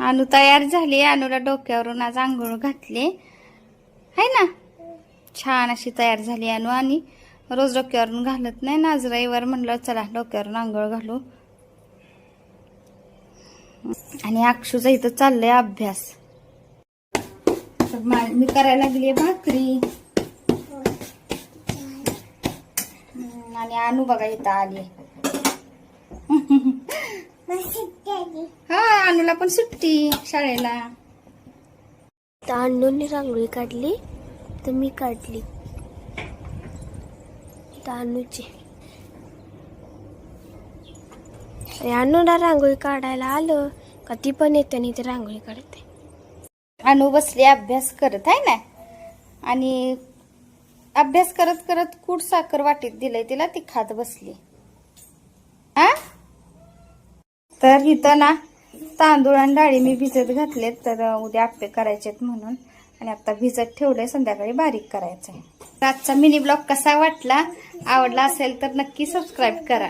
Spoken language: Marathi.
अनु तयार झाली. अनुला डोक्यावरून आज आंघोळ घातली है ना. छान अशी तयार झाली अनु. आणि रोज डोक्यावरून घालत नाही ना. आज रविवार म्हणलं चला डोक्यावरून आंघोळ घालू. आणि अक्षूचा इथं चाललंय अभ्यास. मी करायला लागली भाकरी. आणि अनु बघा इथं आली. हा अनुला पण सुट्टी शाळेला. तर अनुने रांगोळी काढली तर मी काढली. अनुची अनुला रांगोळी काढायला आलं का ती पण येते आणि ती रांगोळी काढते. अनु बसली अभ्यास करत आहे ना. आणि अभ्यास करत करत कूट साखर वाटीत दिलंय तिला. ती खात बसली. हा तर इथं ना तांदूळ आणि डाळी मी भिजत घातलेत. तर उद्या आप्पे करायचेत म्हणून. आणि आता भिजत ठेवले. संध्याकाळी बारीक करायचं आहे. आजचा मिनी ब्लॉग कसा वाटला, आवडला असेल तर नक्की सबस्क्राईब करा.